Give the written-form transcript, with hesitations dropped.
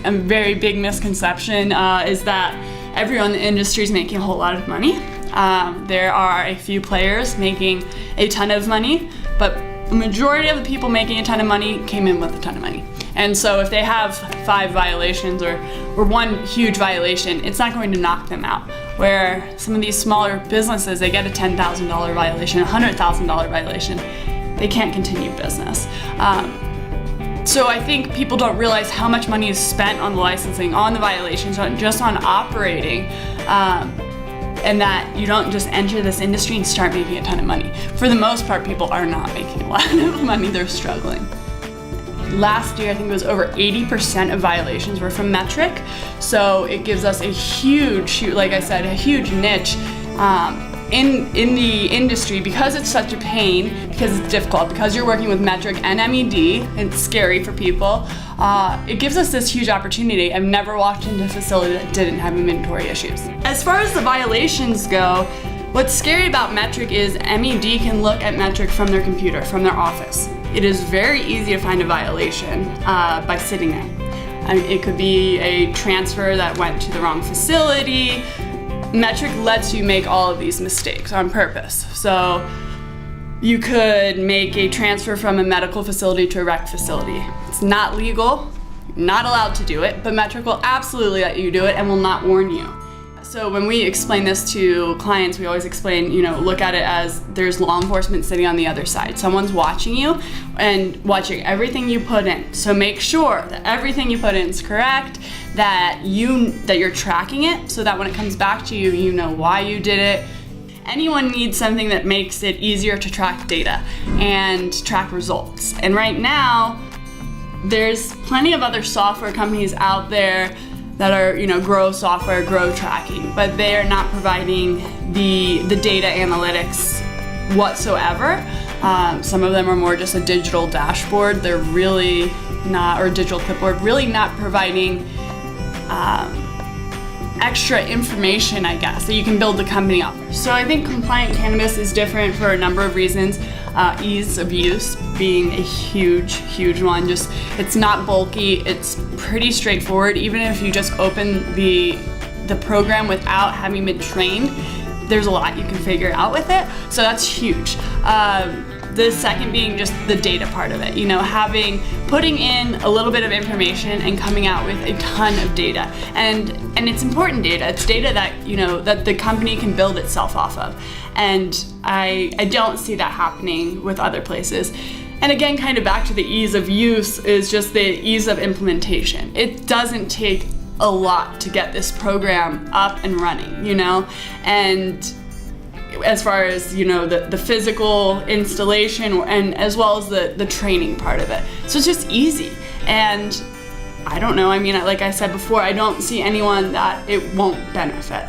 a very big misconception is that everyone in the industry is making a whole lot of money. There are a few players making a ton of money, but the majority of the people making a ton of money came in with a ton of money. And so if they have 5 violations or one huge violation, it's not going to knock them out. Where some of these smaller businesses, they get a $10,000 violation, a $100,000 violation, they can't continue business. So I think people don't realize how much money is spent on the licensing, on the violations, just on operating, and that you don't just enter this industry and start making a ton of money. For the most part, people are not making a lot of money, they're struggling. Last year, I think it was over 80% of violations were from metric. So it gives us a huge, like I said, a huge niche in the industry because it's such a pain, because it's difficult, because you're working with metric and MED, and it's scary for people. It gives us this huge opportunity. I've never walked into a facility that didn't have inventory issues. As far as the violations go, what's scary about metric is MED can look at metric from their computer, from their office. It is very easy to find a violation by sitting there. I mean, it could be a transfer that went to the wrong facility. Metric lets you make all of these mistakes on purpose. So you could make a transfer from a medical facility to a rec facility. It's not legal, not allowed to do it, but Metric will absolutely let you do it and will not warn you. So when we explain this to clients, we always explain, look at it as there's law enforcement sitting on the other side. Someone's watching you and watching everything you put in. So make sure that everything you put in is correct, that you're tracking it so that when it comes back to you, you know why you did it. Anyone needs something that makes it easier to track data and track results. And right now, there's plenty of other software companies out there that are, grow software, grow tracking, but they are not providing the data analytics whatsoever. Some of them are more just a digital dashboard. They're really not, or a digital clipboard, really not providing extra information, I guess, that you can build the company off of. So I think compliant cannabis is different for a number of reasons. Ease of use being a huge one. Just, it's not bulky, it's pretty straightforward. Even if you just open the program without having been trained, there's a lot you can figure out with it. So that's huge. The second being just the data part of it, putting in a little bit of information and coming out with a ton of data. And it's important data. It's data that, that the company can build itself off of. And I don't see that happening with other places. And again, kind of back to the ease of use is just the ease of implementation. It doesn't take a lot to get this program up and running, and as far as the physical installation and as well as the training part of it. So it's just easy. And I don't know, like I said before, I don't see anyone that it won't benefit.